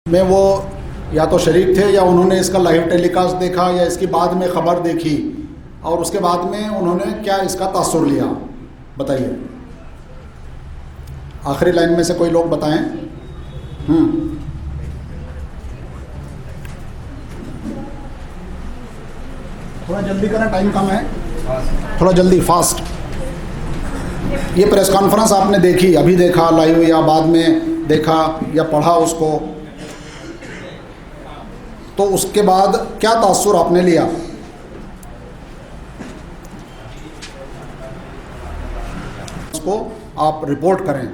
में वो या तो शरीक थे या उन्होंने इसका लाइव टेलीकास्ट देखा या इसकी बाद में ख़बर देखी और उसके बाद में उन्होंने क्या इसका तासुर लिया, बताइए। आखिरी लाइन में से कोई लोग बताएं। थोड़ा जल्दी करें, टाइम कम है, थोड़ा जल्दी फास्ट। ये प्रेस कॉन्फ्रेंस आपने देखी, अभी देखा लाइव या बाद में देखा या पढ़ा उसको, तो उसके बाद क्या तासुर आपने लिया? उसको आप रिपोर्ट करें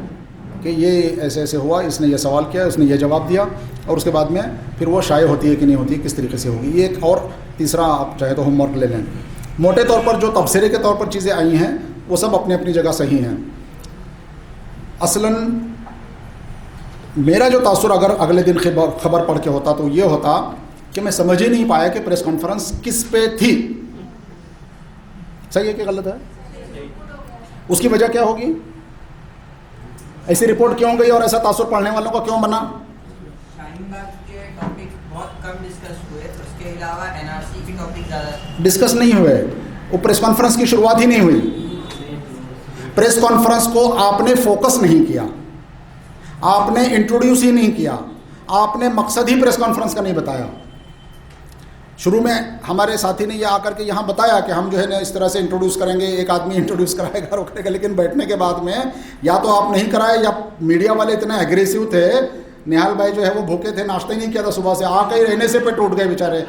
कि ये ऐसे ऐसे हुआ, इसने ये सवाल किया, उसने ये जवाब दिया, और उसके बाद में फिर वो शाये होती है कि नहीं होती, किस तरीके से होगी। ये एक और तीसरा आप चाहे तो होमवर्क ले लें। मोटे तौर पर जो तबसरे के तौर पर चीज़ें आई हैं वो सब अपनी अपनी जगह सही हैं। असलन मेरा जो तासुर अगर अगले दिन खबर पढ़ के होता तो ये होता कि मैं समझ ही नहीं पाया कि प्रेस कॉन्फ्रेंस किस पे थी। सही है कि गलत है? उसकी वजह क्या होगी? ऐसी रिपोर्ट क्यों गई और ऐसा तासुर पढ़ने वालों का क्यों बना? शाहीनबाग के टॉपिक बहुत कम डिस्कस हुए, उसके अलावा एनआरसी के टॉपिक ज़्यादा डिस्कस नहीं हुए। वो प्रेस कॉन्फ्रेंस की शुरुआत ही नहीं हुई। प्रेस कॉन्फ्रेंस को आपने फोकस नहीं किया, आपने इंट्रोड्यूस ही नहीं किया, आपने मकसद ही प्रेस कॉन्फ्रेंस का नहीं बताया। शुरू में हमारे साथी ने यह आकर के यहाँ बताया कि हम जो है ना इस तरह से इंट्रोड्यूस करेंगे, एक आदमी इंट्रोड्यूस कराएगा, रोकेगा, लेकिन बैठने के बाद में या तो आप नहीं कराए या मीडिया वाले इतने एग्रेसिव थे। निहाल भाई जो है वो भूखे थे, नाश्ता ही नहीं किया था सुबह से, आके ही रहने से पे टूट गए बेचारे,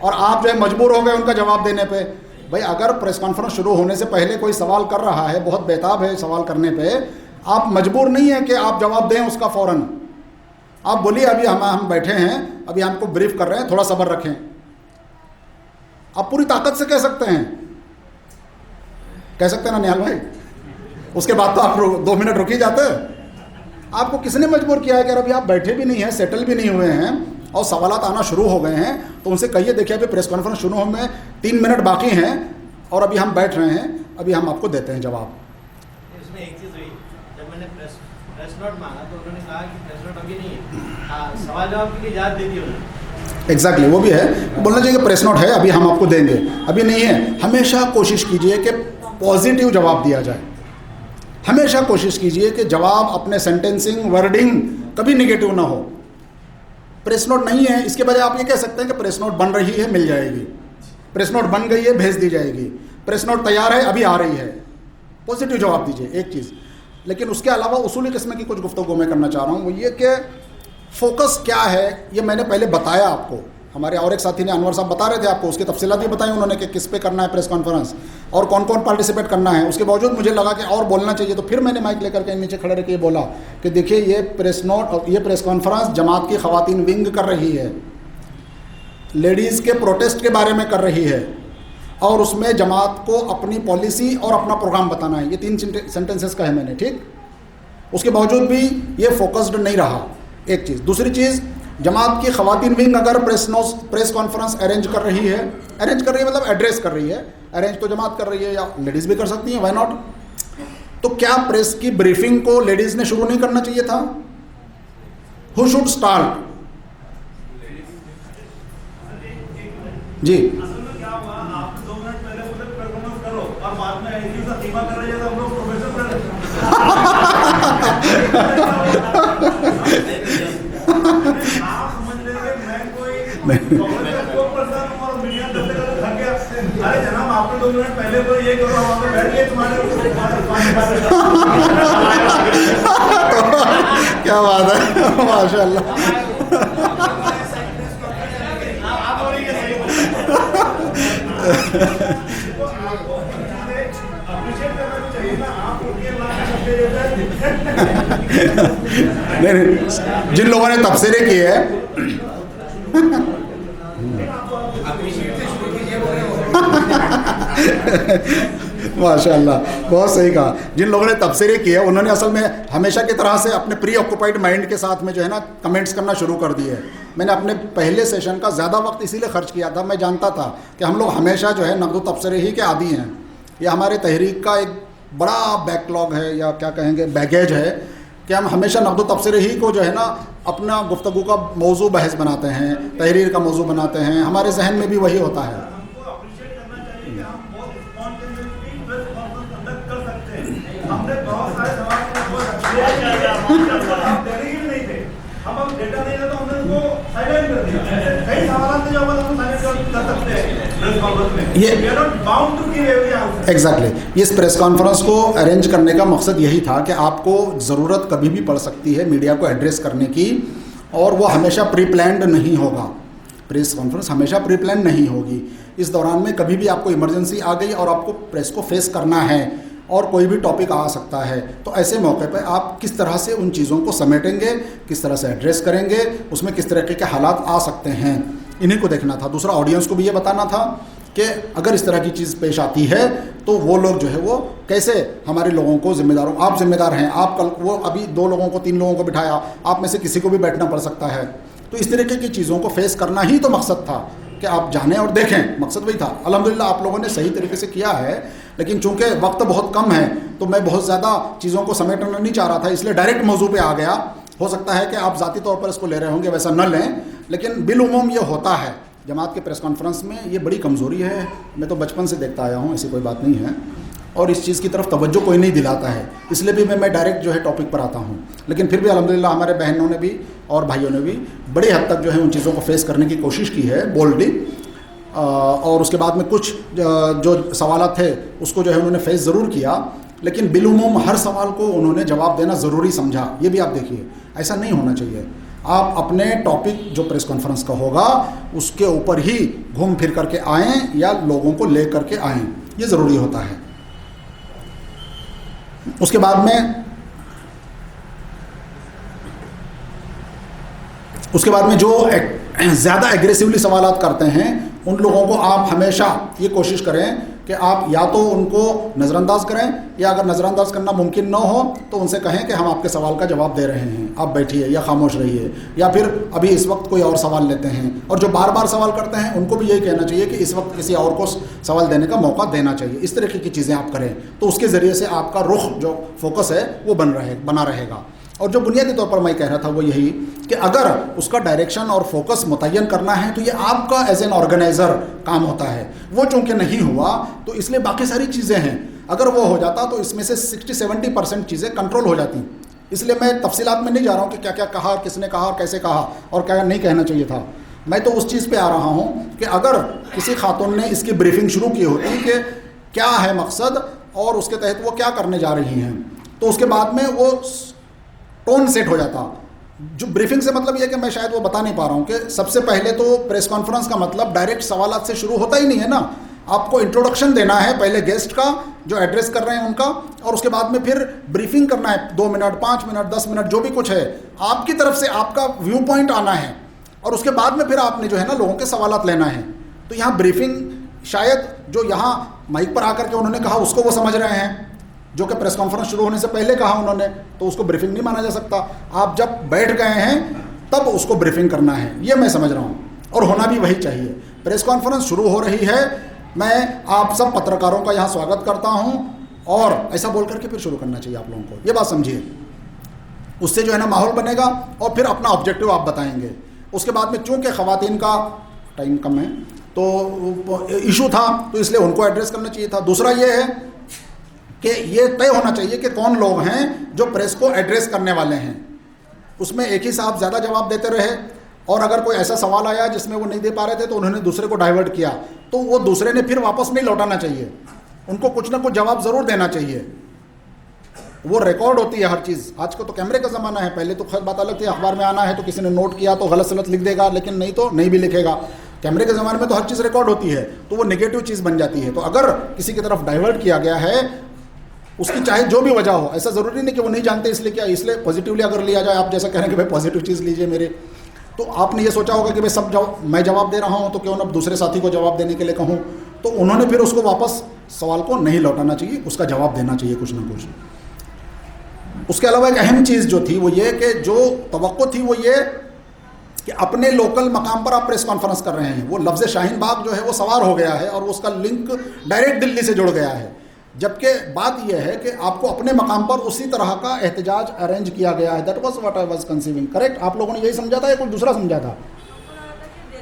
और आप जो है मजबूर हो गए उनका जवाब देने पे। भाई अगर प्रेस कॉन्फ्रेंस शुरू होने से पहले कोई सवाल कर रहा है, बहुत बेताब है सवाल करने पे, आप मजबूर नहीं है कि आप जवाब दें उसका फ़ौरन। आप बोलिए अभी हम बैठे हैं, अभी हमको ब्रीफ कर रहे हैं, थोड़ा सब्र रखें। आप पूरी ताकत से कह सकते हैं, कह सकते हैं ना निहाल भाई? उसके बाद तो आप 2 मिनट रुक ही जाते। आपको किसने मजबूर किया है कि अभी आप बैठे भी नहीं हैं, सेटल भी नहीं हुए हैं और सवालात आना शुरू हो गए हैं, तो उनसे कहिए देखिए अभी प्रेस कॉन्फ्रेंस शुरू होने में 3 मिनट बाकी हैं और अभी हम बैठ रहे हैं, अभी हम आपको देते हैं जवाब। इसमें एक चीज़ हुई, जब मैंने प्रेस नोट मांगा तो उन्होंने कहा कि प्रेस नोट अभी नहीं है, सवाल जवाब के लिए इजाज़त दे दी उन्होंने। एग्जैक्टली वो भी है, बोलना चाहिए कि प्रेस नोट है, अभी हम आपको देंगे, अभी नहीं है। हमेशा कोशिश कीजिए कि पॉजिटिव जवाब दिया जाए। हमेशा कोशिश कीजिए कि जवाब अपने सेंटेंसिंग वर्डिंग कभी निगेटिव ना हो। प्रेस नोट नहीं है, इसके बजाय आप ये कह सकते हैं कि प्रेस नोट बन रही है, मिल जाएगी। प्रेस नोट बन गई है, भेज दी जाएगी। प्रेस नोट तैयार है, अभी आ रही है। पॉजिटिव जवाब दीजिए, एक चीज़। लेकिन उसके अलावा उसूली किस्म की कुछ गुफ्तगू मैं करना चाह रहा हूँ, वो ये कि फोकस क्या है ये मैंने पहले बताया आपको। हमारे और एक साथी ने, अनवर साहब, बता रहे थे आपको, उसकी तफसीलात भी बताई उन्होंने कि किस पे करना है प्रेस कॉन्फ्रेंस और कौन कौन पार्टिसिपेट करना है। उसके बावजूद मुझे लगा कि और बोलना चाहिए, तो फिर मैंने माइक लेकर के नीचे खड़े रह के बोला कि देखिए ये प्रेस कॉन्फ्रेंस जमात की ख़वातीन विंग कर रही है, लेडीज़ के प्रोटेस्ट के बारे में कर रही है, और उसमें जमात को अपनी पॉलिसी और अपना प्रोग्राम बताना है। ये 3 सेंटेंसेस का है मैंने, ठीक। उसके बावजूद भी ये फोकस्ड नहीं रहा, एक चीज़। दूसरी चीज़, जमात की ख़वातीन विंग अगर प्रेस कॉन्फ्रेंस अरेंज कर रही है मतलब एड्रेस कर रही है, अरेंज तो जमात कर रही है या लेडीज़ भी कर सकती हैं, व्हाई नॉट। तो क्या प्रेस की ब्रीफिंग को लेडीज़ ने शुरू नहीं करना चाहिए था? Who should start? जी अरे जनाब आपने 2 मिनट पहले तो ये करो, हम बैठ के तुम्हारे क्या बात है, माशाल्लाह। नहीं, जिन लोगों ने तबसरे किए हैं माशाल्लाह, बहुत सही कहा। जिन लोगों ने तबसरे किए उन्होंने असल में हमेशा की तरह से अपने प्री ऑक्यूपाइड माइंड के साथ में जो है ना कमेंट्स करना शुरू कर दिए। मैंने अपने पहले सेशन का ज़्यादा वक्त इसीलिए खर्च किया था, मैं जानता था कि हम लोग हमेशा जो है नक़द तबसरे ही के आदी हैं। ये हमारे तहरीक का एक बड़ा बैकलॉग है या क्या कहेंगे बैगेज है कि हम हमेशा नक़्द तबसरे ही को जो है ना अपना गुफ्तगू का मौजू बहस बनाते हैं, तहरीर का मौजू बनाते हैं, हमारे जहन में भी वही होता है। हमको अप्रिशिएट करना चाहिए कि हम बहुत स्पॉन्टेनियसली प्रेस कॉन्फ्रेंस कंडक्ट कर सकते हैं। हमने बहुत सारे सवाल डेलीगेट नहीं थे, हम डेटा नहीं था तो हमने उनको साइलेंट कर दिया। कई सवाल थे जो हम साइलेंट कर सकते हैं प्रेस कॉन्फ्रेंस में। ये we are not bound to give every answer. Exactly इस प्रेस कॉन्फ्रेंस को अरेंज करने का मकसद यही था कि आपको ज़रूरत कभी भी पड़ सकती है मीडिया को एड्रेस करने की, और वो हमेशा प्री प्लान्ड नहीं होगा। प्रेस कॉन्फ्रेंस हमेशा प्री प्लान नहीं होगी। इस दौरान में कभी भी आपको इमरजेंसी आ गई और आपको प्रेस को फेस करना है और कोई भी टॉपिक आ सकता है, तो ऐसे मौके पर आप किस तरह से उन चीज़ों को समेटेंगे, किस तरह से एड्रेस करेंगे, उसमें किस तरह के हालात आ सकते हैं, इन्हीं को देखना था। दूसरा, ऑडियंस को भी ये बताना था कि अगर इस तरह की चीज़ पेश आती है तो वो लोग जो है वो कैसे हमारे लोगों को जिम्मेदारों, आप जिम्मेदार हैं, आप कल वो अभी 2 लोगों को 3 लोगों को बिठाया, आप में से किसी को भी बैठना पड़ सकता है। तो इस तरीके की चीज़ों को फेस करना ही तो मकसद था कि आप जानें और देखें, मकसद वही था। अल्हम्दुलिल्लाह आप लोगों ने सही तरीके से किया है, लेकिन चूंकि वक्त बहुत कम है तो मैं बहुत ज़्यादा चीज़ों को समेटना नहीं चाह रहा था, इसलिए डायरेक्ट मौजू पे आ गया। हो सकता है कि आप ज़ाती तौर पर इसको ले रहे होंगे, वैसा न लें, लेकिन बिलउमूम ये होता है जमात के प्रेस कॉन्फ्रेंस में। ये बड़ी कमज़ोरी है, मैं तो बचपन से देखता आया हूँ, ऐसी कोई बात नहीं है, और इस चीज़ की तरफ तवज्जो कोई नहीं दिलाता है, इसलिए भी मैं डायरेक्ट जो है टॉपिक पर आता हूँ। लेकिन फिर भी अल्हम्दुलिल्लाह हमारे बहनों ने भी और भाइयों ने भी बड़ी हद तक जो है उन चीज़ों को फेस करने की कोशिश की है बोल्डली, और उसके बाद में कुछ जो सवाल थे उसको जो है उन्होंने फेस ज़रूर किया, लेकिन बिलुमूम हर सवाल को उन्होंने जवाब देना ज़रूरी समझा। ये भी आप देखिए, ऐसा नहीं होना चाहिए। आप अपने टॉपिक जो प्रेस कॉन्फ्रेंस का होगा उसके ऊपर ही घूम फिर करके आएँ या लोगों को ले करके आएँ, ये ज़रूरी होता है। उसके बाद में जो ज़्यादा एग्रेसिवली सवालात करते हैं उन लोगों को आप हमेशा ये कोशिश करें कि आप या तो उनको नज़रअंदाज करें, या अगर नज़रअंदाज करना मुमकिन न हो तो उनसे कहें कि हम आपके सवाल का जवाब दे रहे हैं, आप बैठिए या खामोश रहिए, या फिर अभी इस वक्त कोई और सवाल लेते हैं। और जो बार बार सवाल करते हैं उनको भी यही कहना चाहिए कि इस वक्त किसी और को सवाल देने का मौका देना चाहिए। इस तरीके की चीज़ें आप करें तो उसके ज़रिए से आपका रुख जो फोकस है वो बना रहेगा। और जो बुनियादी तौर पर मैं कह रहा था वो यही कि अगर उसका डायरेक्शन और फोकस मुतय्यन करना है तो ये आपका एज एन ऑर्गेनाइज़र काम होता है। वो चूँकि नहीं हुआ तो इसलिए बाकी सारी चीज़ें हैं, अगर वो हो जाता तो इसमें से 60-70% चीज़ें कंट्रोल हो जाती। इसलिए मैं तफसीलात में नहीं जा रहा हूँ कि क्या क्या कहा, किसने कहा और कैसे कहा और क्या नहीं कहना चाहिए था। मैं तो उस चीज़ पे आ रहा हूँ कि अगर किसी खातून ने इसकी ब्रीफिंग शुरू की होती कि क्या है मकसद और उसके तहत वो क्या करने जा रही हैं, तो उसके बाद में वो टोन सेट हो जाता। जो ब्रीफिंग से मतलब ये कि मैं शायद वो बता नहीं पा रहा हूँ कि सबसे पहले तो प्रेस कॉन्फ्रेंस का मतलब डायरेक्ट सवालात से शुरू होता ही नहीं है ना। आपको इंट्रोडक्शन देना है पहले गेस्ट का जो एड्रेस कर रहे हैं उनका, और उसके बाद में फिर ब्रीफिंग करना है 2 मिनट, 5 मिनट, 10 मिनट, जो भी कुछ है आपकी तरफ से आपका व्यू पॉइंट आना है, और उसके बाद में फिर आपने जो है ना लोगों के सवालात लेना है। तो यहाँ ब्रीफिंग शायद जो यहाँ माइक पर आकर के उन्होंने कहा उसको वो समझ रहे हैं, जो कि प्रेस कॉन्फ्रेंस शुरू होने से पहले कहा उन्होंने, तो उसको ब्रीफिंग नहीं माना जा सकता। आप जब बैठ गए हैं तब उसको ब्रीफिंग करना है, ये मैं समझ रहा हूँ, और होना भी वही चाहिए। प्रेस कॉन्फ्रेंस शुरू हो रही है, मैं आप सब पत्रकारों का यहाँ स्वागत करता हूँ, और ऐसा बोल करके फिर शुरू करना चाहिए आप लोगों को, ये बात समझिए। उससे जो है ना माहौल बनेगा और फिर अपना ऑब्जेक्टिव आप बताएंगे। उसके बाद में चूँकि ख़वातीन का टाइम कम है तो इशू था तो इसलिए उनको एड्रेस करना चाहिए था। दूसरा ये है कि ये तय होना चाहिए कि कौन लोग हैं जो प्रेस को एड्रेस करने वाले हैं। उसमें एक ही साहब ज़्यादा जवाब देते रहे, और अगर कोई ऐसा सवाल आया जिसमें वो नहीं दे पा रहे थे तो उन्होंने दूसरे को डाइवर्ट किया, तो वो दूसरे ने फिर वापस नहीं लौटाना चाहिए, उनको कुछ ना कुछ जवाब ज़रूर देना चाहिए। वो रिकॉर्ड होती है हर चीज़। आज को तो कैमरे का ज़माना है, पहले तो खैर बात अलग थी, अखबार में आना है तो किसी ने नोट किया तो गलत सलत लिख देगा, लेकिन नहीं तो नहीं भी लिखेगा। कैमरे के ज़माने में तो हर चीज़ रिकॉर्ड होती है, तो वो नेगेटिव चीज़ बन जाती है। तो अगर किसी की तरफ डाइवर्ट किया गया है, उसकी चाहे जो भी वजह हो, ऐसा ज़रूरी नहीं कि वो नहीं जानते इसलिए क्या, इसलिए पॉजिटिवली अगर लिया जाए, आप जैसा कह रहे हैं कि भाई पॉजिटिव चीज़ लीजिए मेरे, तो आपने ये सोचा होगा कि भाई सब मैं जवाब दे रहा हूँ तो क्यों ना दूसरे साथी को जवाब देने के लिए कहूँ, तो उन्होंने फिर उसको वापस सवाल को नहीं लौटाना चाहिए, उसका जवाब देना चाहिए कुछ ना कुछ। उसके अलावा एक अहम चीज़ जो थी वो ये कि जो तवक्को थी वो ये कि अपने लोकल मकाम पर आप प्रेस कॉन्फ्रेंस कर रहे हैं। वो लफ्ज़ शाहीन बाग जो है वो सवार हो गया है और उसका लिंक डायरेक्ट दिल्ली से जुड़ गया है। जबकि बात यह है कि आपको अपने मकाम पर उसी तरह का एहतजाज अरेंज किया गया है। That was what I was conceiving. Correct? आप लोगों ने यही समझा था या कुछ दूसरा समझा था?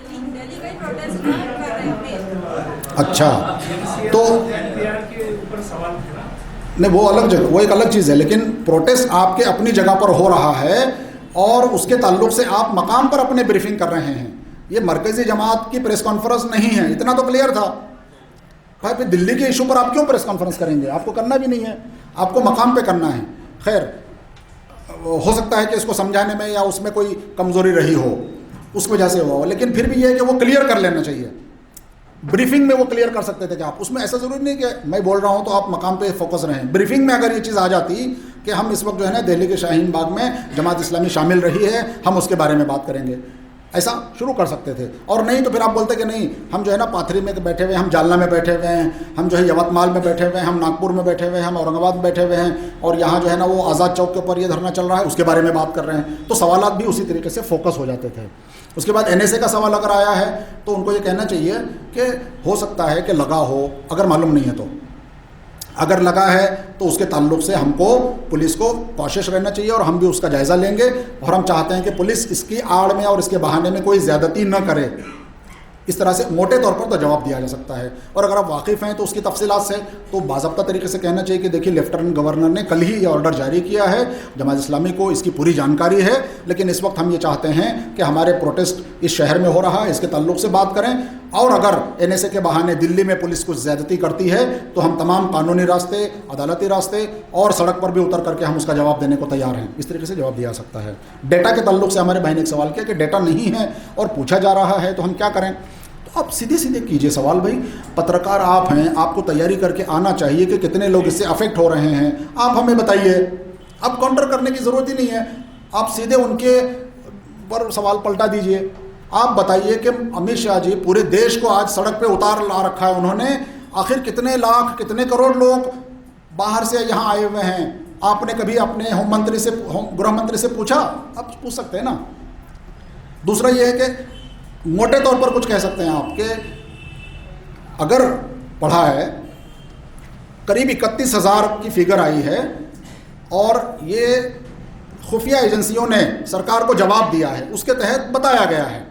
दिल्ली का ही प्रोटेस्ट कर रहे हैं। अच्छा, तो एनपीआर के ऊपर सवाल उठा। नहीं, वो अलग जगह, वो एक अलग चीज़ है, लेकिन प्रोटेस्ट आपके अपनी जगह पर हो रहा है और उसके ताल्लुक से आप मकाम पर अपने ब्रीफिंग कर रहे हैं। ये मरकज़ी जमात की प्रेस कॉन्फ्रेंस नहीं है, इतना तो क्लियर था भाई। फिर दिल्ली के इशू पर आप क्यों प्रेस कॉन्फ्रेंस करेंगे? आपको करना भी नहीं है, आपको मकाम पे करना है। खैर, हो सकता है कि इसको समझाने में या उसमें कोई कमज़ोरी रही हो, उस वजह से हुआ हो, लेकिन फिर भी ये है कि वो क्लियर कर लेना चाहिए। ब्रीफिंग में वो क्लियर कर सकते थे कि आप उसमें, ऐसा ज़रूरी नहीं कि मैं बोल रहा हूँ तो आप मकाम पे फोकस रहें। ब्रीफिंग में अगर ये चीज़ आ जाती कि हम इस वक्त जो है ना दिल्ली के शाहीन बाग में जमात इस्लामी शामिल रही है, हम उसके बारे में बात करेंगे, ऐसा शुरू कर सकते थे। और नहीं तो फिर आप बोलते कि नहीं, हम जो है ना पाथरी में बैठे हुए हैं, हम जालना में बैठे हुए हैं, हम जो है यवतमाल में बैठे हुए हैं, हम नागपुर में बैठे हुए हैं, हम औरंगाबाद में बैठे हुए हैं, और यहाँ जो है ना वो आज़ाद चौक के ऊपर ये धरना चल रहा है, उसके बारे में बात कर रहे हैं। तो सवालात भी उसी तरीके से फोकस हो जाते थे। उसके बाद NSA का सवाल अगर आया है तो उनको ये कहना चाहिए कि हो सकता है कि लगा हो, अगर मालूम नहीं है तो, अगर लगा है तो उसके ताल्लुक से हमको पुलिस को कॉशियस रहना चाहिए और हम भी उसका जायज़ा लेंगे। और हम चाहते हैं कि पुलिस इसकी आड़ में और इसके बहाने में कोई ज़्यादती न करे। इस तरह से मोटे तौर पर तो जवाब दिया जा सकता है। और अगर आप वाकिफ़ हैं तो उसकी तफसीलात से तो बाज़ाब्ता तरीके से कहना चाहिए कि देखिए, लेफ्टिनेंट गवर्नर ने कल ही ये ऑर्डर जारी किया है, जमात इस्लामी को इसकी पूरी जानकारी है, लेकिन इस वक्त हम ये चाहते हैं कि हमारे प्रोटेस्ट इस शहर में हो रहा है, इसके ताल्लुक से बात करें। और अगर NSA के बहाने दिल्ली में पुलिस कुछ ज़्यादती करती है तो हम तमाम कानूनी रास्ते, अदालती रास्ते और सड़क पर भी उतर करके हम उसका जवाब देने को तैयार हैं। इस तरीके से जवाब दिया जा सकता है। डेटा के ताल्लुक से हमारे भाई ने एक सवाल किया कि डेटा नहीं है और पूछा जा रहा है तो हम क्या करें। तो आप सीधे सीधे कीजिए सवाल। भाई पत्रकार आप हैं, आपको तैयारी करके आना चाहिए कि कितने लोग इससे अफेक्ट हो रहे हैं, आप हमें बताइए। अब काउंटर करने की ज़रूरत ही नहीं है, आप सीधे उनके पर सवाल पलटा दीजिए। आप बताइए कि अमित शाह जी पूरे देश को आज सड़क पे उतार ला रखा है उन्होंने, आखिर कितने लाख, कितने करोड़ लोग बाहर से यहाँ आए हुए हैं। आपने कभी अपने गृह मंत्री से पूछा? आप पूछ सकते हैं ना। दूसरा ये है कि मोटे तौर पर कुछ कह सकते हैं आप कि अगर पढ़ा है, करीब 31,000 की फिगर आई है और ये खुफिया एजेंसियों ने सरकार को जवाब दिया है, उसके तहत बताया गया है।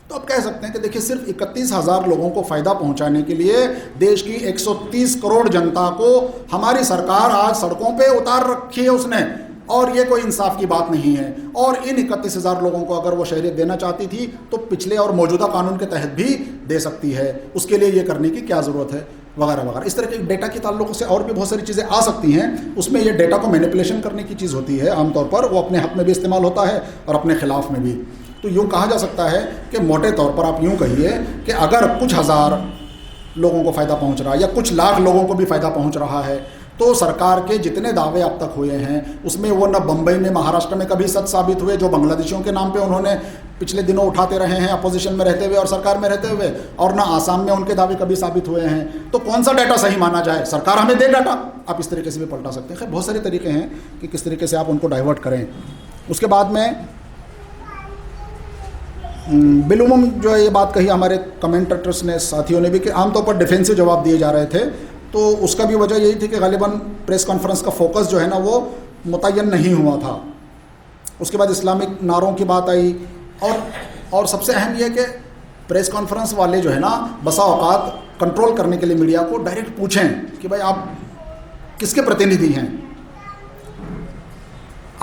तो आप कह सकते हैं कि देखिए, सिर्फ 31,000 लोगों को फ़ायदा पहुंचाने के लिए देश की 130 करोड़ जनता को हमारी सरकार आज सड़कों पे उतार रखी है उसने, और ये कोई इंसाफ की बात नहीं है। और इन 31,000 लोगों को अगर वो शहरियत देना चाहती थी तो पिछले और मौजूदा कानून के तहत भी दे सकती है, उसके लिए ये करने की क्या ज़रूरत है, वगैरह वगैरह। इस तरह के डेटा के ताल्लुक से और भी बहुत सारी चीज़ें आ सकती हैं। उसमें ये डेटा को मैनिपुलेशन करने की चीज़ होती है, आमतौर पर वो अपने हक़ में भी इस्तेमाल होता है और अपने ख़िलाफ़ में भी। तो यूँ कहा जा सकता है कि मोटे तौर पर आप यूँ कहिए कि अगर कुछ हज़ार लोगों को फ़ायदा पहुँच रहा है या कुछ लाख लोगों को भी फ़ायदा पहुँच रहा है, तो सरकार के जितने दावे अब तक हुए हैं उसमें वो न बम्बई में, महाराष्ट्र में कभी सच साबित हुए, जो बांग्लादेशियों के नाम पे उन्होंने पिछले दिनों उठाते रहे हैं अपोजिशन में रहते हुए और सरकार में रहते हुए, और ना आसाम में उनके दावे कभी साबित हुए हैं। तो कौन सा डाटा सही माना जाए? सरकार हमें दे डाटा, आप इस तरीके से भी पलटा सकते हैं। खैर, बहुत सारे तरीके हैं कि किस तरीके से आप उनको डाइवर्ट करें। उसके बाद में बिलुमम जो है ये बात कही हमारे कमेंटेटर्स ने, साथियों ने भी, कि आमतौर पर डिफेंसिव जवाब दिए जा रहे थे। तो उसका भी वजह यही थी कि गालिबन प्रेस कॉन्फ्रेंस का फोकस जो है ना वो मुतय्यन नहीं हुआ था। उसके बाद इस्लामिक नारों की बात आई, और सबसे अहम यह कि प्रेस कॉन्फ्रेंस वाले जो है ना बसा औकात कंट्रोल करने के लिए मीडिया को डायरेक्ट पूछें कि भाई आप किसके प्रतिनिधि हैं,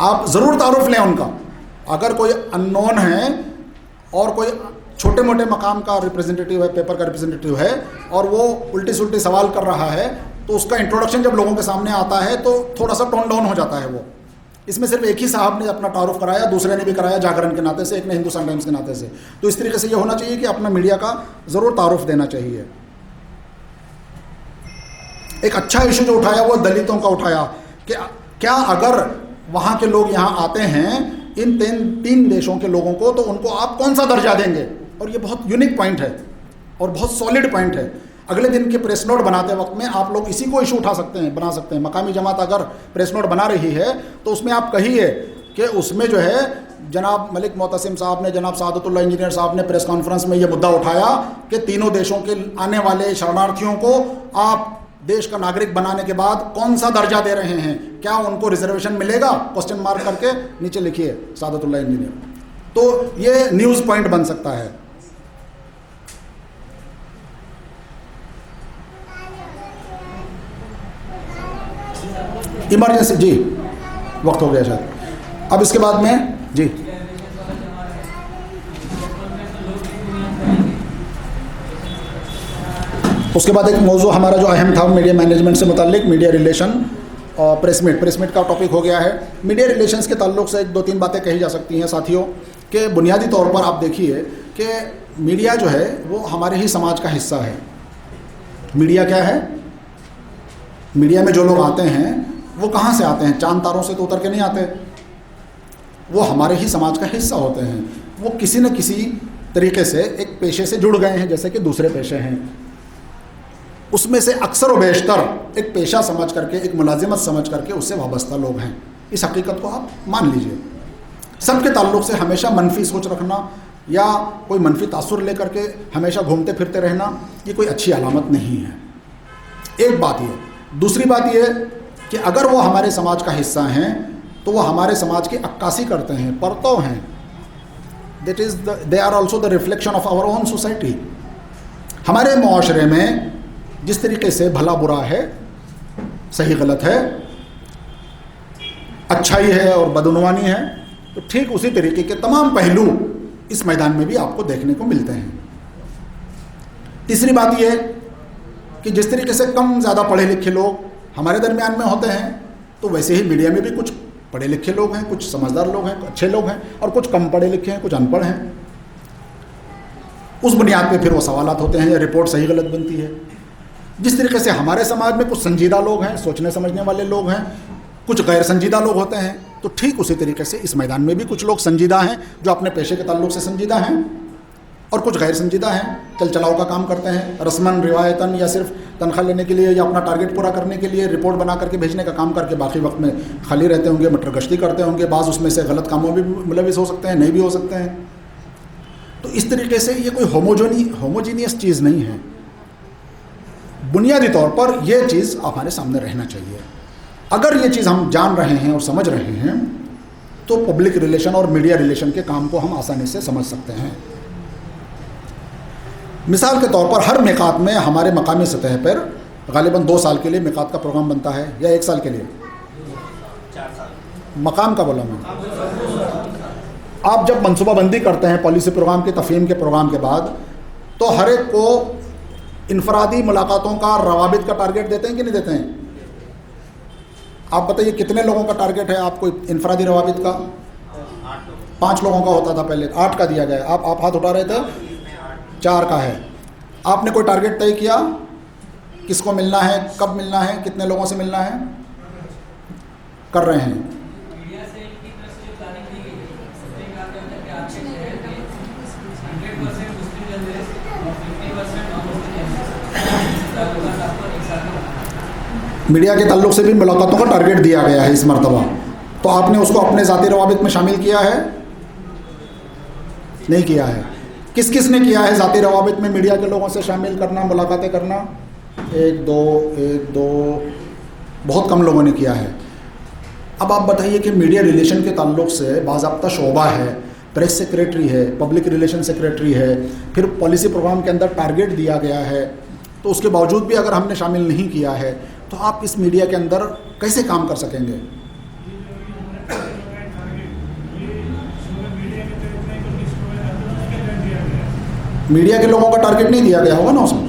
आप ज़रूर तारुफ लें उनका। अगर कोई अननोन है और कोई छोटे मोटे मकाम का रिप्रेजेंटेटिव है, पेपर का रिप्रेजेंटेटिव है, और वो उल्टी सुल्टी सवाल कर रहा है, तो उसका इंट्रोडक्शन जब लोगों के सामने आता है तो थोड़ा सा टोन डाउन हो जाता है वो। इसमें सिर्फ एक ही साहब ने अपना तारुफ कराया, दूसरे ने भी कराया जागरण के नाते से, एक ने हिंदुस्तान टाइम्स के नाते से। तो इस तरीके से ये होना चाहिए कि अपना मीडिया का ज़रूर तारुफ देना चाहिए। एक अच्छा इशू जो उठाया वो दलितों का उठाया कि क्या अगर वहाँ के लोग यहाँ आते हैं, इन तीन देशों के लोगों को, तो उनको आप कौन सा दर्जा देंगे। और ये बहुत यूनिक पॉइंट है और बहुत सॉलिड पॉइंट है। अगले दिन के प्रेस नोट बनाते वक्त में आप लोग इसी को इशू उठा सकते हैं, बना सकते हैं। मकामी जमात अगर प्रेस नोट बना रही है तो उसमें आप कहिए कि उसमें जो है जनाब मलिक मोहतसिम साहब ने, जनाब सादतुल्लाह इंजीनियर साहब ने प्रेस कॉन्फ्रेंस में ये मुद्दा उठाया कि तीनों देशों के आने वाले शरणार्थियों को आप देश का नागरिक बनाने के बाद कौन सा दर्जा दे रहे हैं, क्या उनको रिजर्वेशन मिलेगा, क्वेश्चन मार्क करके नीचे लिखिए सादतुल्लाह इंजीनियर। तो ये न्यूज़ पॉइंट बन सकता है। इमरजेंसी जी, वक्त हो गया शायद। अब इसके बाद में जी उसके बाद एक मौजू हमारा जो अहम था मीडिया मैनेजमेंट से मुताल्लिक, मीडिया रिलेशन और प्रेस मीट का टॉपिक हो गया है। मीडिया रिलेशंस के ताल्लुक से एक दो तीन बातें कही जा सकती हैं साथियों कि बुनियादी तौर पर आप देखिए कि मीडिया जो है वो हमारे ही समाज का हिस्सा है। मीडिया क्या है? मीडिया में जो लोग आते हैं वो कहाँ से आते हैं? चांद तारों से तो उतर के नहीं आते, वो हमारे ही समाज का हिस्सा होते हैं। वो किसी न किसी तरीके से एक पेशे से जुड़ गए हैं, जैसे कि दूसरे पेशे हैं, उसमें से अक्सर व बेशतर एक पेशा समझ करके, एक मुलाजिमत समझ करके उससे वाबस्ता लोग हैं। इस हकीकत को आप मान लीजिए। सबके ताल्लुक से हमेशा मनफी सोच रखना या कोई मनफी तासुर लेकर के हमेशा घूमते फिरते रहना, ये कोई अच्छी अलामत नहीं है। एक बात ये। दूसरी बात ये कि अगर वो हमारे समाज का हिस्सा हैं तो वो हमारे समाज की अक्कासी करते हैं, परतव हैं। That is they are also the reflection of our own society. हमारे मुआशरे में जिस तरीके से भला बुरा है, सही गलत है, अच्छाई है और बदउनवानी है, तो ठीक उसी तरीके के तमाम पहलू इस मैदान में भी आपको देखने को मिलते हैं। तीसरी बात यह कि जिस तरीके से कम ज़्यादा पढ़े लिखे लोग हमारे दरमियान में होते हैं, तो वैसे ही मीडिया में भी कुछ पढ़े लिखे लोग हैं, कुछ समझदार लोग हैं, अच्छे लोग हैं, और कुछ कम पढ़े लिखे हैं, कुछ अनपढ़ हैं। उस बुनियाद पे फिर वो सवालात होते हैं या रिपोर्ट सही गलत बनती है। जिस तरीके से हमारे समाज में कुछ संजीदा लोग हैं, सोचने समझने वाले लोग हैं, कुछ गैर संजीदा लोग होते हैं, तो ठीक उसी तरीके से इस मैदान में भी कुछ लोग संजीदा हैं जो अपने पेशे के ताल्लुक से संजीदा हैं, और कुछ गैर संजीदा हैं, चल चलाओ का काम करते हैं, रस्मन रिवायतन या सिर्फ तनख्वाह लेने के लिए या अपना टारगेट पूरा करने के लिए रिपोर्ट बना करके भेजने का काम करके बाकी वक्त में खाली रहते होंगे, मटर गश्ती करते होंगे। बाज़ उसमें से गलत कामों में भी मुलविस हो सकते हैं, नहीं भी हो सकते हैं। तो इस तरीके से ये कोई होमोजीनियस चीज़ नहीं है। बुनियादी तौर पर यह चीज़ हमारे सामने रहना चाहिए। अगर ये चीज़ हम जान रहे हैं और समझ रहे हैं तो पब्लिक रिलेशन और मीडिया रिलेशन के काम को हम आसानी से समझ सकते हैं। मिसाल के तौर पर हर मिकात में हमारे मकामी सतह पर गालिबन 2 साल के लिए मिकात का प्रोग्राम बनता है, या 1 साल के लिए? 4 साल। मकाम का बोला मैं। आप जब मनसूबाबंदी करते हैं पॉलिसी प्रोग्राम के, तफहीम के प्रोग्राम के बाद, तो हर एक को इनफरादी मुलाकातों का, रवाबित का टारगेट देते हैं कि नहीं देते हैं? आप बताइए कितने लोगों का टारगेट है आपको इनफरादी रवाबित का? 5 लोगों का होता था पहले, 8 का दिया गया। आप हाथ उठा रहे थे, 4 का है। आपने कोई टारगेट तय किया किसको मिलना है, कब मिलना है, कितने लोगों से मिलना है? कर रहे हैं। मीडिया से की तरफ से जो प्लानिंग की गई है, उसमें कहा गया है कि आपके शहर में 100% मुस्लिम जनरेस और 50% नॉन मुस्लिम जनरेस आपको एक साथ मीडिया के ताल्लुक से भी मुलाकातों का टारगेट दिया गया है इस मरतबा, तो आपने उसको अपने ज़ाती रवाबित में शामिल किया है? नहीं किया है। किस किस ने किया है ज़ाती रवाबित में मीडिया के लोगों से शामिल करना, मुलाकातें करना? 1 2 बहुत कम लोगों ने किया है। अब आप बताइए कि मीडिया रिलेशन के ताल्लुक से बाज़ाब्ता शोबा है, प्रेस सेक्रेटरी है, पब्लिक रिलेशन सेक्रेटरी है, फिर पॉलिसी प्रोग्राम के अंदर टारगेट दिया गया है, तो उसके बावजूद भी अगर हमने शामिल नहीं किया है तो आप इस मीडिया के अंदर कैसे काम कर सकेंगे? मीडिया के लोगों का टारगेट नहीं दिया गया होगा ना उसमें,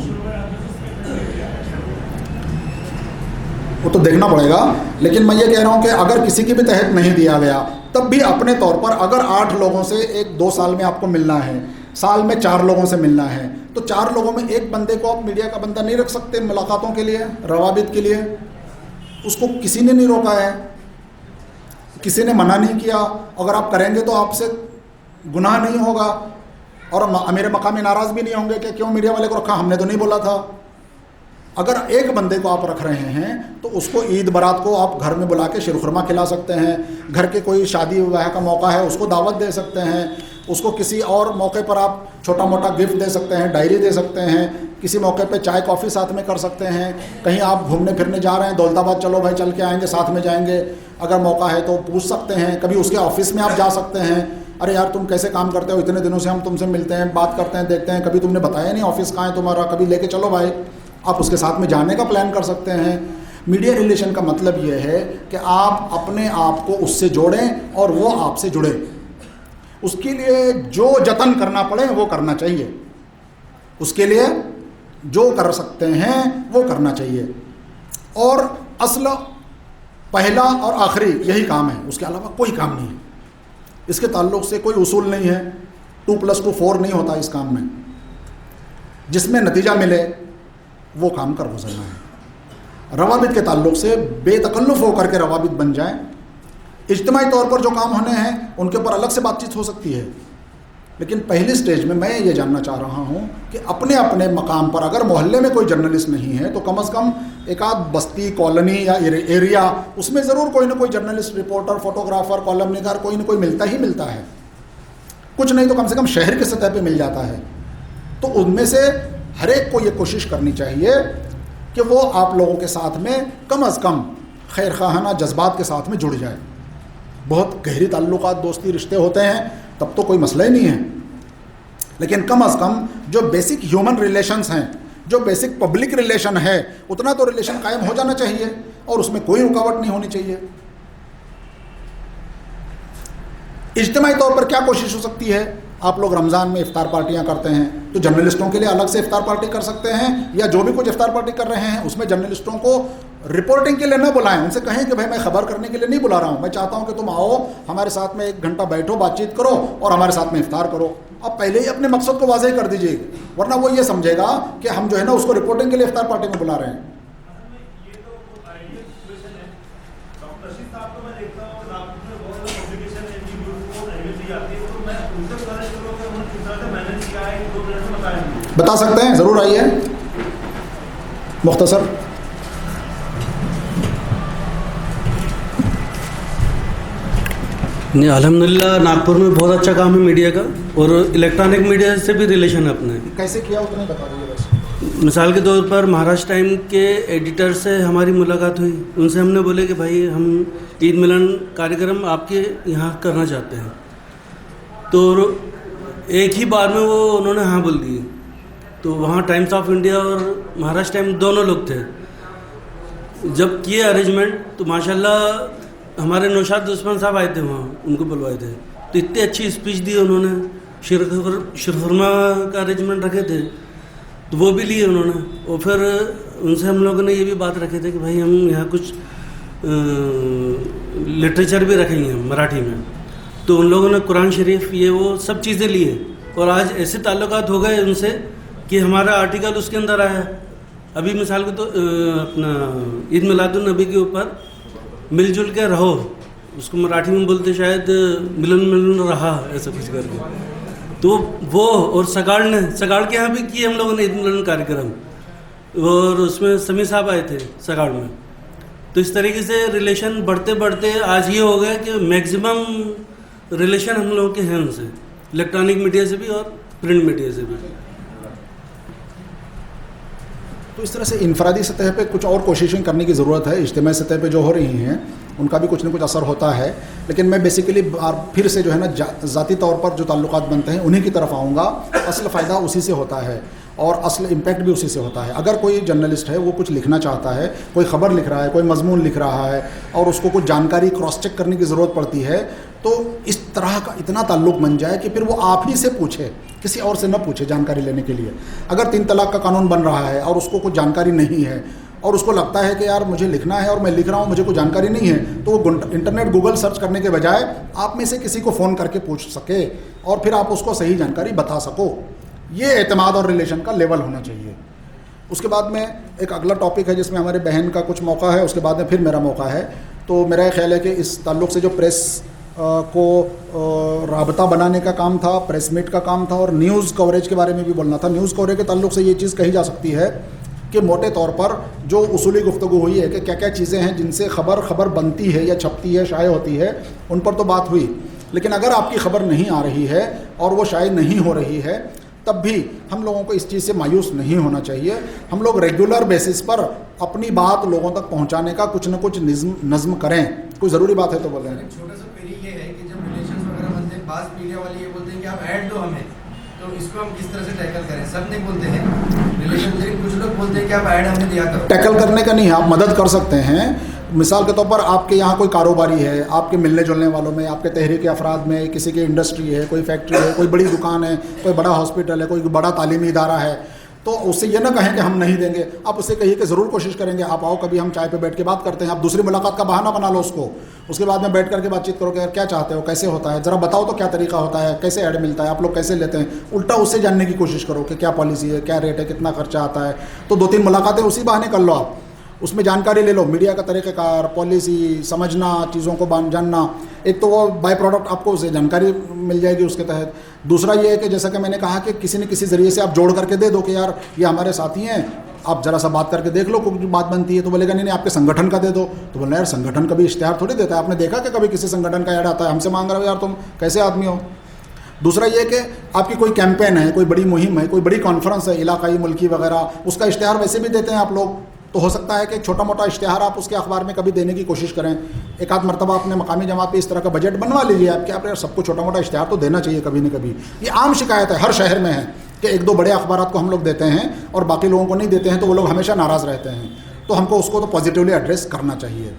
वो तो देखना पड़ेगा। लेकिन मैं ये कह रहा हूँ कि अगर किसी के भी तहत नहीं दिया गया, तब भी अपने तौर पर अगर 8 लोगों से 1-2 साल में आपको मिलना है, साल में 4 लोगों से मिलना है, तो 4 लोगों में एक बंदे को आप मीडिया का बंदा नहीं रख सकते मुलाकातों के लिए, रवाबित के लिए? उसको किसी ने नहीं रोका है, किसी ने मना नहीं किया। अगर आप करेंगे तो आपसे गुनाह नहीं होगा और अमीर मकामी नाराज़ भी नहीं होंगे कि क्यों मीडिया वाले को रखा, हमने तो नहीं बोला था। अगर एक बंदे को आप रख रहे हैं तो उसको ईद बारात को आप घर में बुला के शीरखुरमा खिला सकते हैं, घर के कोई शादी विवाह का मौका है उसको दावत दे सकते हैं, उसको किसी और मौके पर आप छोटा मोटा गिफ्ट दे सकते हैं, डायरी दे सकते हैं, किसी मौके पे चाय कॉफ़ी साथ में कर सकते हैं, कहीं आप घूमने फिरने जा रहे हैं दौलताबाद, चलो भाई चल के आएंगे, साथ में जाएंगे, अगर मौका है तो पूछ सकते हैं। कभी उसके ऑफिस में आप जा सकते हैं, अरे यार तुम कैसे काम करते हो, इतने दिनों से हम तुमसे मिलते हैं, बात करते हैं, देखते हैं, कभी तुमने बताया नहीं ऑफिस कहाँ है तुम्हारा, कभी लेके चलो भाई, आप उसके साथ में जाने का प्लान कर सकते हैं। मीडिया रिलेशन का मतलब ये है कि आप अपने आप को उससे जोड़ें और वो आपसे जुड़े। उसके लिए जो जतन करना पड़े वो करना चाहिए, उसके लिए जो कर सकते हैं वो करना चाहिए। और असल पहला और आखिरी यही काम है, उसके अलावा कोई काम नहीं है। इसके ताल्लुक़ से कोई उसूल नहीं है, 2+2=4 नहीं होता इस काम में। जिसमें नतीजा मिले वो काम कर गुजरना है। रवाबित के ताल्लुक़ से बेतकल्लुफ़ होकर के रवाबित बन जाएं। इज्तिमाई तौर पर जो काम होने हैं उनके ऊपर अलग से बातचीत हो सकती है, लेकिन पहली स्टेज में मैं ये जानना चाह रहा हूँ कि अपने अपने मकाम पर अगर मोहल्ले में कोई जर्नलिस्ट नहीं है तो कम से कम एक आध बस्ती, कॉलोनी या एरिया, उसमें ज़रूर कोई ना कोई जर्नलिस्ट, रिपोर्टर, फोटोग्राफर, कॉलम निगार कोई ना कोई मिलता ही मिलता है। कुछ नहीं तो कम से कम शहर की सतह पे मिल जाता है। तो उनमें से हर एक को ये कोशिश करनी चाहिए कि वो आप लोगों के साथ में कम से कम खैर खाना जज्बात के साथ में जुड़ जाए। बहुत गहरी ताल्लुकात, दोस्ती, रिश्ते होते हैं तब तो कोई मसला ही नहीं है, लेकिन कम से कम जो बेसिक ह्यूमन रिलेशंस हैं, जो बेसिक पब्लिक रिलेशन है, उतना तो रिलेशन कायम हो जाना चाहिए और उसमें कोई रुकावट नहीं होनी चाहिए। इज्तिमाई तौर पर क्या कोशिश हो सकती है? आप लोग रमज़ान में इफ्तार पार्टियां करते हैं तो जर्नलिस्टों के लिए अलग से इफ्तार पार्टी कर सकते हैं, या जो भी कुछ इफ्तार पार्टी कर रहे हैं उसमें जर्नलिस्टों को रिपोर्टिंग के लिए न बुलाएं। उनसे कहें कि भाई मैं खबर करने के लिए नहीं बुला रहा हूं, मैं चाहता हूं कि तुम आओ, हमारे साथ में 1 घंटा बैठो, बातचीत करो और हमारे साथ में इफ्तार करो। अब पहले ही अपने मकसद को वाज़ेह कर दीजिए, वरना वो ये समझेगा कि हम जो है ना उसको रिपोर्टिंग के लिए इफ्तार पार्टी में बुला रहे हैं। बता सकते हैं, ज़रूर आइए, मुख्तसर। नहीं, अल्हम्दुलिल्लाह नागपुर में बहुत अच्छा काम है मीडिया का, और इलेक्ट्रॉनिक मीडिया से भी रिलेशन है अपने। कैसे किया उतने बता दीजिए बस। मिसाल के तौर पर महाराष्ट्र टाइम के एडिटर से हमारी मुलाकात हुई, उनसे हमने बोले कि भाई हम ईद मिलन कार्यक्रम आपके यहाँ करना चाहते हैं, तो एक ही बार में वो उन्होंने हाँ बोल दिए। तो वहाँ टाइम्स ऑफ इंडिया और महाराष्ट्र टाइम दोनों लोग थे। जब किए अरेंजमेंट तो माशाल्लाह हमारे नौशाद उस्मान साहब आए थे वहाँ, उनको बुलवाए थे, तो इतनी अच्छी स्पीच दी उन्होंने। शिरखुरमा का अरेंजमेंट रखे थे तो वो भी लिए उन्होंने, और फिर उनसे हम लोगों ने ये भी बात रखे थे कि भाई हम यहाँ कुछ लिटरेचर भी रखेंगे मराठी में। तो उन लोगों ने कुरान शरीफ ये वो सब चीज़ें लिए, और आज ऐसे ताल्लुकात हो गए उनसे कि हमारा आर्टिकल उसके अंदर आया। अभी मिसाल को तो अपना ईद मिलादुन नबी के ऊपर मिलजुल के रहो, उसको मराठी में बोलते शायद मिलन मिलन रहा, ऐसा कुछ करके। तो वो और सगाड़ के यहाँ भी किए हम लोगों ने ईद मिलन कार्यक्रम, और उसमें समी साहब आए थे सगाड़ में। तो इस तरीके से रिलेशन बढ़ते बढ़ते आज ये हो गया कि मैक्सिमम रिलेशन हम लोगों के हैं उनसे, इलेक्ट्रॉनिक मीडिया से भी और प्रिंट मीडिया से भी। तो इस तरह से इनफरादी सतह पे कुछ और कोशिशें करने की ज़रूरत है। इज्तिमाई सतह पे जो हो रही हैं उनका भी कुछ न कुछ असर होता है, लेकिन मैं बेसिकली फिर से जो है ना ज़ाती तौर पर जो ताल्लुकात बनते हैं उन्हीं की तरफ आऊँगा। असल फ़ायदा उसी से होता है और असल इम्पैक्ट भी उसी से होता है। अगर कोई जर्नलिस्ट है वो कुछ लिखना चाहता है, कोई ख़बर लिख रहा है, कोई मजमून लिख रहा है और उसको कुछ जानकारी क्रॉस चेक करने की ज़रूरत पड़ती है, तो इस तरह का इतना ताल्लुक़ बन जाए कि फिर वो आप ही से पूछे, किसी और से न पूछे जानकारी लेने के लिए। अगर 3 तलाक़ का कानून बन रहा है और उसको कुछ जानकारी नहीं है और उसको लगता है कि यार मुझे लिखना है और मैं लिख रहा हूँ, मुझे कोई जानकारी नहीं है, तो वो इंटरनेट गूगल सर्च करने के बजाय आप में से किसी को फ़ोन करके पूछ सके और फिर आप उसको सही जानकारी बता सको। ये एतमाद और रिलेशन का लेवल होना चाहिए। उसके बाद में एक अगला टॉपिक है जिसमें हमारे बहन का कुछ मौका है, उसके बाद में फिर मेरा मौका है। तो मेरा ख्याल है कि इस ताल्लुक़ से जो प्रेस को राबता बनाने का काम था, प्रेस मीट का काम था, और न्यूज़ कवरेज के बारे में भी बोलना था। न्यूज़ कवरेज के ताल्लुक़ से ये चीज़ कही जा सकती है कि मोटे तौर पर जो उसूली गुफ्तगू हुई है कि क्या क्या चीज़ें हैं जिनसे खबर बनती है या छपती है, शाये होती है, उन पर तो बात हुई। लेकिन अगर आपकी खबर नहीं आ रही है और वो शायद नहीं हो रही है, तब भी हम लोगों को इस चीज़ से मायूस नहीं होना चाहिए। हम लोग रेगुलर बेसिस पर अपनी बात लोगों तक पहुंचाने का कुछ न कुछ नज़्म करें। कोई ज़रूरी बात है तो बोलें। एक छोटा सा क्वेरी ये है कि जब रिलेशंस वगैरह बनते हैं, बास मीडिया वाले ये बोलते हैं कि आप ऐड दो हमें, तो इसको हम किस तरह से टैकल करें? सब नहीं बोलते हैं रिलेशन, लेकिन कुछ लोग बोलते हैं कि आप ऐड हमें दिया करो। टैकल करने का नहीं, आप मदद कर सकते हैं। मिसाल के तौर पर आपके यहाँ कोई कारोबारी है, आपके मिलने जुलने वालों में, आपके तहरीक अफराद में, किसी की इंडस्ट्री है, कोई फैक्ट्री है, कोई बड़ी दुकान है, कोई बड़ा हॉस्पिटल है, कोई बड़ा तालीमी इदारा है, तो उससे ये ना कहें कि हम नहीं देंगे। आप उससे कहिए कि ज़रूर कोशिश करेंगे, आप आओ कभी, हम चाय पे बैठ के बात करते हैं। आप दूसरी मुलाकात का बहाना बना लो उसको, उसके बाद में बैठ करके बातचीत करो कि यार क्या चाहते हो, कैसे होता है, ज़रा बताओ तो क्या तरीका होता है, कैसे ऐड मिलता है, आप लोग कैसे लेते हैं। उल्टा उससे जानने की कोशिश करो कि क्या पॉलिसी है, क्या रेट है, कितना खर्चा आता है। तो 2-3 मुलाकातें उसी बहाने कर लो, आप उसमें जानकारी ले लो, मीडिया का तरीक़ेकार, पॉलिसी समझना, चीज़ों को जानना। एक तो वो बाय प्रोडक्ट आपको उसे जानकारी मिल जाएगी उसके तहत। दूसरा ये है कि जैसा कि मैंने कहा कि किसी न किसी ज़रिए से आप जोड़ करके दे दो कि यार ये हमारे साथी हैं, आप ज़रा सा बात करके देख लो, कोई बात बनती है तो बोलेगा नहीं आपके संगठन का दे दो, तो बोलना यार संगठन कभी इश्तेहार थोड़ी देता है, आपने देखा कि कभी किसी संगठन का ऐड आता है, हमसे मांग रहे हो यार तुम कैसे आदमी हो। दूसरा ये कि आपकी कोई कैंपेन है, कोई बड़ी मुहिम है, कोई बड़ी कॉन्फ्रेंस है इलाकाई मुल्की वगैरह, उसका इश्तेहार वैसे भी देते हैं आप लोग, तो हो सकता है कि एक छोटा मोटा इश्तेहार आप उसके अखबार में कभी देने की कोशिश करें। एक आध मरतबा अपने मकामी जमात पे इस तरह का बजट बनवा लीजिए आप, क्या आप सबको छोटा मोटा इश्तेहार तो देना चाहिए कभी न कभी। ये आम शिकायत है, हर शहर में है कि 1-2 बड़े अखबारात को हम लोग देते हैं और बाकी लोगों को नहीं देते हैं, तो वो लोग हमेशा नाराज़ रहते हैं। तो हमको उसको तो पॉजिटिवली एड्रेस करना चाहिए।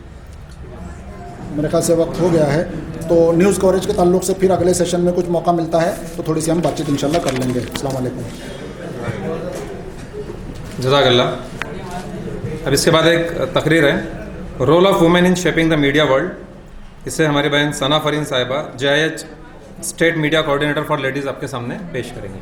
मेरे ख्याल से वक्त हो गया है, तो न्यूज़ कवरेज के ताल्लुक से फिर अगले सेशन में कुछ मौका मिलता है तो थोड़ी सी हम बातचीत इंशाल्लाह कर लेंगे। अस्सलाम वालेकुम। जज़ाकल्लाह। अब इसके बाद एक तकरीर है, role of women in shaping the media world. इसे हमारी बहन Sana Fareen Sahiba JIH state media coordinator for ladies आपके सामने पेश करेंगे।